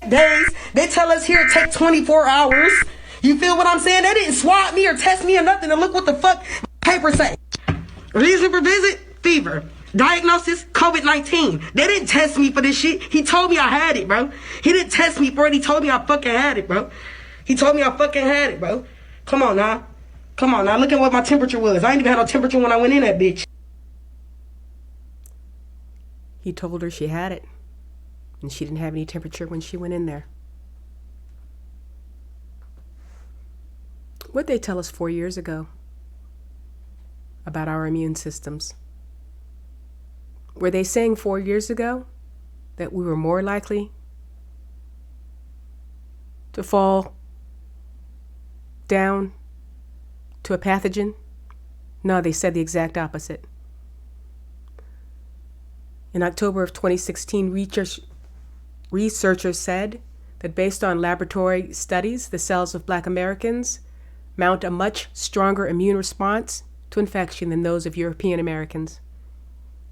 take days. They tell us here it take 24 hours. You feel what I'm saying? They didn't swab me or test me or nothing. And look what the fuck papers say. Reason for visit, fever. Diagnosis, COVID-19. They didn't test me for this shit. He told me I had it, bro. He didn't test me for it. He told me I fucking had it, bro. He told me I fucking had it, bro. Come on now. Come on now. Look at what my temperature was. I ain't even had no temperature when I went in that bitch. He told her she had it. And she didn't have any temperature when she went in there. What'd they tell us 4 years ago about our immune systems? Were they saying 4 years ago that we were more likely to fall down to a pathogen? No, they said the exact opposite. In October of 2016, researchers said that based on laboratory studies, the cells of Black Americans mount a much stronger immune response to infection than those of European Americans.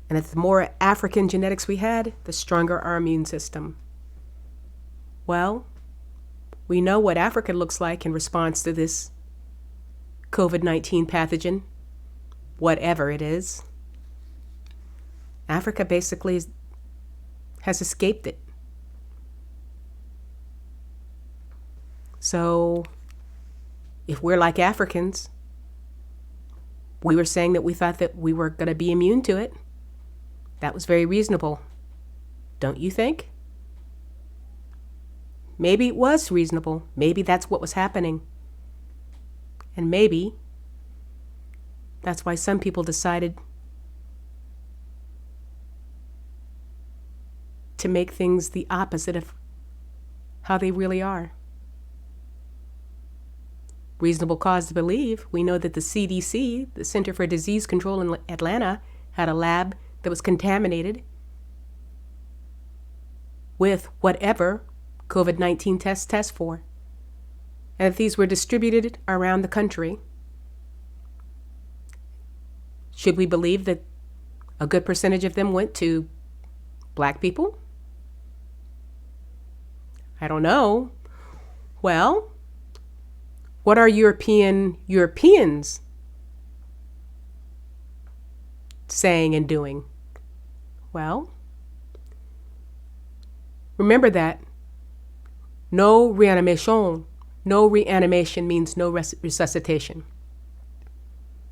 And that the more African genetics we had, the stronger our immune system. Well, we know what Africa looks like in response to this COVID-19 pathogen, whatever it is. Africa basically has escaped it. So, if we're like Africans, we were saying that we thought that we were going to be immune to it. That was very reasonable, don't you think? Maybe it was reasonable. Maybe that's what was happening. And maybe that's why some people decided to make things the opposite of how they really are. Reasonable cause to believe. We know that the CDC, the Center for Disease Control in Atlanta, had a lab that was contaminated with whatever COVID-19 test for. And if these were distributed around the country, should we believe that a good percentage of them went to Black people? I don't know. Well, what are Europeans saying and doing? Well, remember that no reanimation means no resuscitation.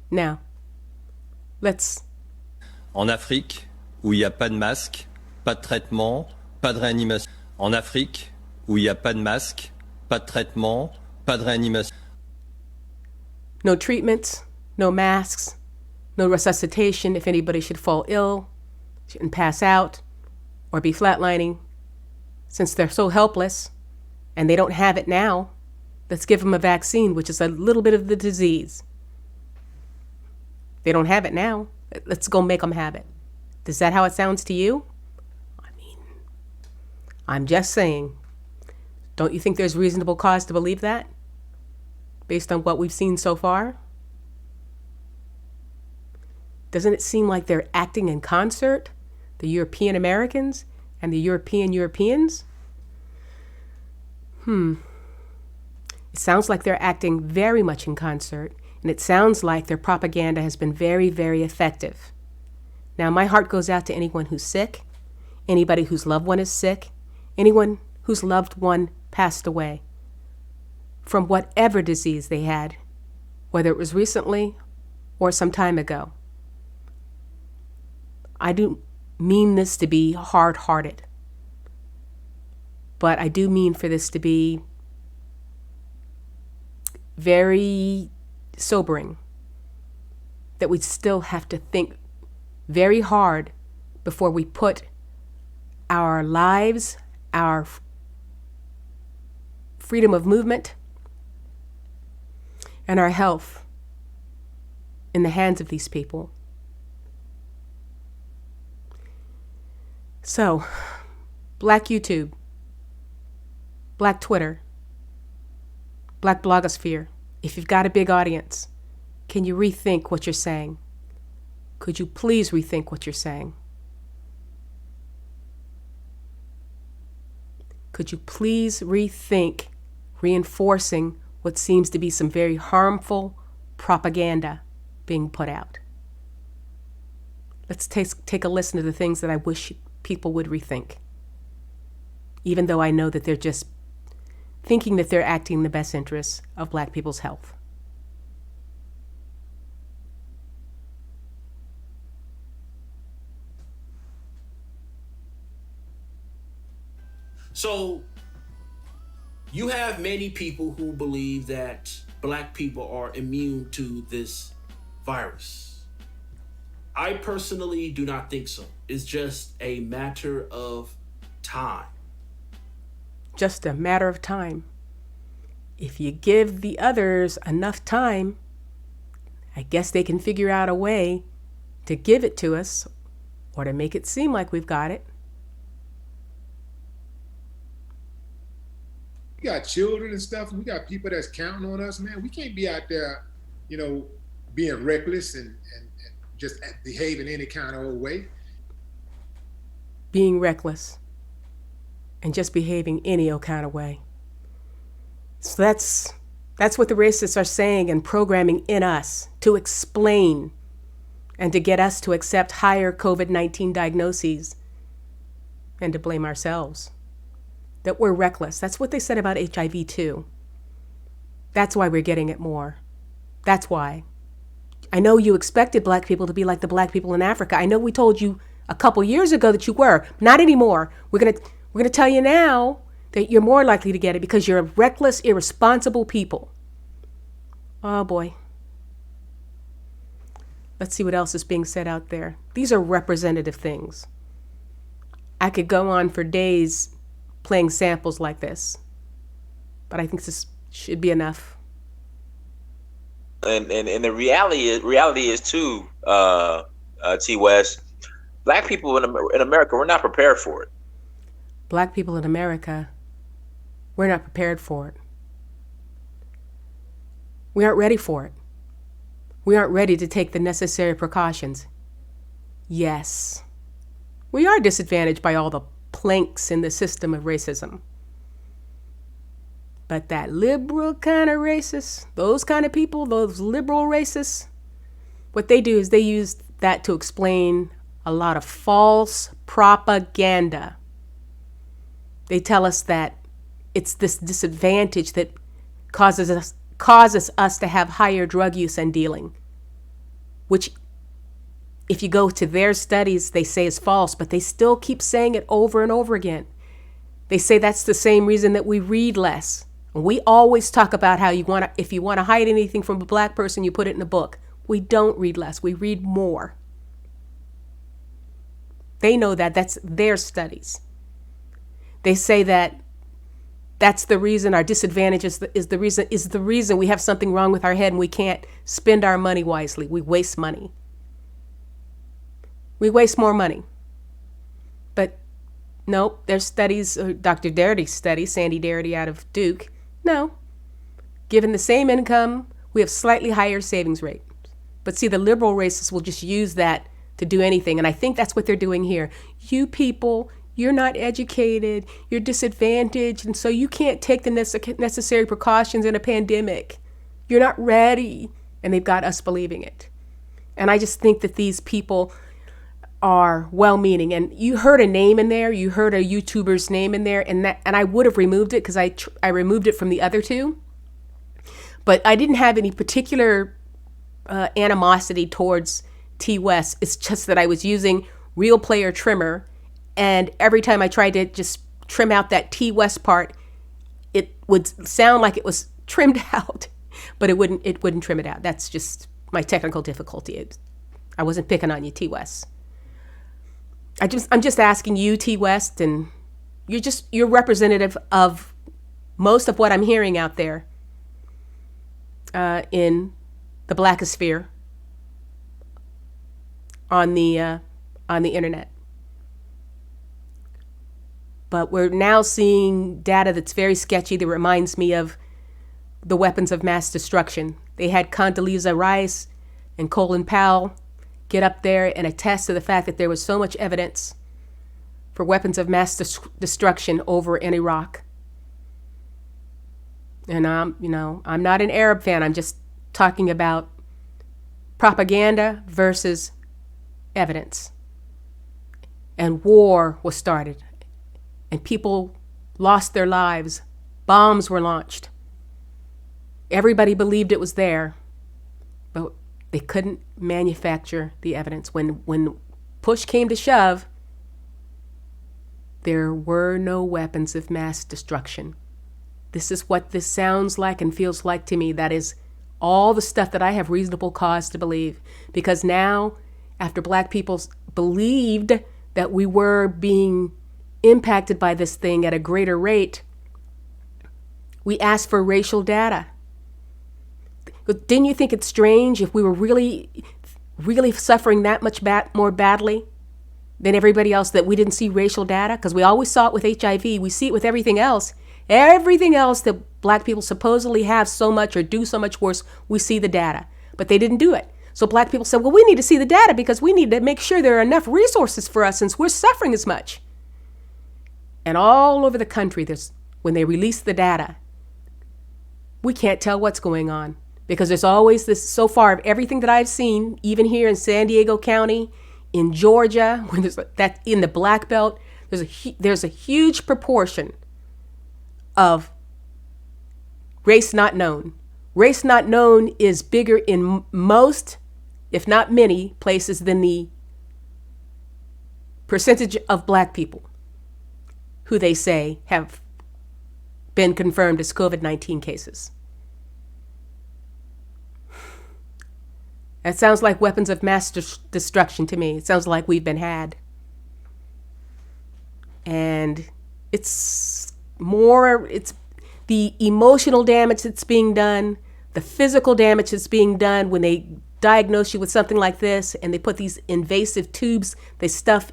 Now, let's... En Afrique, où il n'y a pas de masque, pas de traitement, pas de réanimation. En Afrique, où il n'y a pas de masque, pas de traitement, pas de réanimation. No treatments, no masks, no resuscitation if anybody should fall ill and pass out or be flatlining. Since they're so helpless and they don't have it now, let's give them a vaccine, which is a little bit of the disease. They don't have it now. Let's go make them have it. Is that how it sounds to you? I mean, I'm just saying. Don't you think there's reasonable cause to believe that? Based on what we've seen so far? Doesn't it seem like they're acting in concert, the European Americans and the Europeans? It sounds like they're acting very much in concert, and it sounds like their propaganda has been very, very effective. Now, my heart goes out to anyone who's sick, anybody whose loved one is sick, anyone whose loved one passed away from whatever disease they had, whether it was recently or some time ago. I do mean this to be hard-hearted, but I do mean for this to be very sobering, that we still have to think very hard before we put our lives, our freedom of movement, and our health in the hands of these people. So, Black YouTube, Black Twitter, Black blogosphere, if you've got a big audience, can you rethink what you're saying? Could you please rethink what you're saying? could you please rethink reinforcing what seems to be some very harmful propaganda being put out? Let's take a listen to the things that I wish people would rethink, even though I know that they're just thinking that they're acting in the best interests of Black people's health. So you have many people who believe that Black people are immune to this virus. I personally do not think so. It's just a matter of time. Just a matter of time. If you give the others enough time, I guess they can figure out a way to give it to us or to make it seem like we've got it. We got children and stuff. We got people that's counting on us, man. We can't be out there, being reckless and just behaving any kind of way. Being reckless and just behaving any old kind of way. So that's what the racists are saying and programming in us to explain and to get us to accept higher COVID-19 diagnoses and to blame ourselves. That we're reckless. That's what they said about HIV too. That's why we're getting it more. That's why. I know you expected Black people to be like the Black people in Africa. I know we told you a couple years ago that you were. Not anymore. We're gonna tell you now that you're more likely to get it because you're a reckless, irresponsible people. Oh boy. Let's see what else is being said out there. These are representative things. I could go on for days playing samples like this, but I think this should be enough. And the reality is too, T West, Black people in America, we're not prepared for it. Black people in America, we're not prepared for it. We aren't ready for it. We aren't ready to take the necessary precautions. Yes, we are disadvantaged by all the planks in the system of racism. But that liberal kind of racist, those kind of people, those liberal racists, what they do is they use that to explain a lot of false propaganda. They tell us that it's this disadvantage that causes us to have higher drug use and dealing, which if you go to their studies, they say is false, but they still keep saying it over and over again. They say that's the same reason that we read less. We always talk about how if you want to hide anything from a Black person, you put it in a book. We don't read less, we read more. They know that. That's their studies. They say that that's the reason our disadvantage is the reason we have something wrong with our head and we can't spend our money wisely. We waste money. We waste more money. But nope, there's studies, Dr. Darity's study, Sandy Darity out of Duke. No. Given the same income, we have slightly higher savings rate. But see, the liberal racists will just use that to do anything. And I think that's what they're doing here. You people, you're not educated, you're disadvantaged, and so you can't take the necessary precautions in a pandemic. You're not ready. And they've got us believing it. And I just think that these people are well-meaning. And you heard a name in there, you heard a YouTuber's name in there, and I would have removed it because I removed it from the other two. But I didn't have any particular animosity towards T West. It's just that I was using Real Player Trimmer, and every time I tried to just trim out that T West part, it would sound like it was trimmed out, but it wouldn't trim it out. That's just my technical difficulty. I wasn't picking on you, T West. I'm just asking you, T West, and you're representative of most of what I'm hearing out there in the blackosphere on the internet. But we're now seeing data that's very sketchy that reminds me of the weapons of mass destruction. They had Condoleezza Rice and Colin Powell get up there and attest to the fact that there was so much evidence for weapons of mass destruction over in Iraq. And I'm not an Arab fan. I'm just talking about propaganda versus evidence. And war was started. And people lost their lives. Bombs were launched. Everybody believed it was there, but they couldn't manufacture the evidence. When push came to shove, there were no weapons of mass destruction. This is what this sounds like and feels like to me. That is all the stuff that I have reasonable cause to believe. Because now, after black people believed that we were being impacted by this thing at a greater rate, we asked for racial data. But didn't you think it's strange if we were really, really suffering that much more badly than everybody else that we didn't see racial data? Because we always saw it with HIV. We see it with everything else. Everything else that black people supposedly have so much or do so much worse, we see the data. But they didn't do it. So black people said, well, we need to see the data because we need to make sure there are enough resources for us since we're suffering as much. And all over the country, when they release the data, we can't tell what's going on. Because there's always this, so far, of everything that I've seen, even here in San Diego County, in Georgia, when there's that in the Black Belt, there's a huge proportion of race not known. Race not known is bigger in most, if not many, places than the percentage of black people who they say have been confirmed as COVID-19 cases. That sounds like weapons of mass destruction to me. It sounds like we've been had. And it's the emotional damage that's being done, the physical damage that's being done when they diagnose you with something like this and they put these invasive tubes, they stuff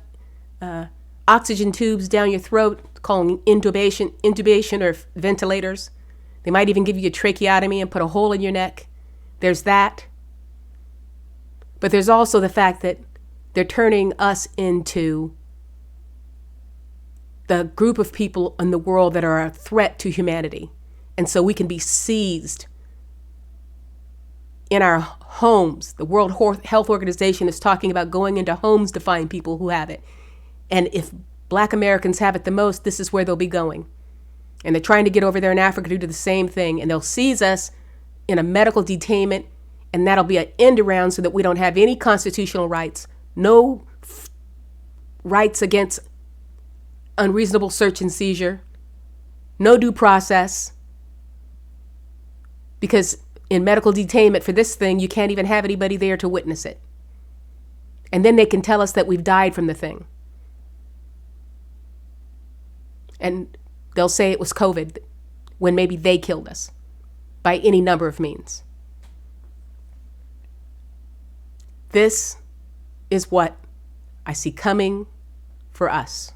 oxygen tubes down your throat, calling intubation or ventilators. They might even give you a tracheotomy and put a hole in your neck. There's that. But there's also the fact that they're turning us into the group of people in the world that are a threat to humanity. And so we can be seized in our homes. The World Health Organization is talking about going into homes to find people who have it. And if black Americans have it the most, this is where they'll be going. And they're trying to get over there in Africa to do the same thing. And they'll seize us in a medical detainment. And that'll be an end around so that we don't have any constitutional rights, no rights against unreasonable search and seizure, no due process. Because in medical detainment for this thing, you can't even have anybody there to witness it. And then they can tell us that we've died from the thing. And they'll say it was COVID when maybe they killed us by any number of means. This is what I see coming for us.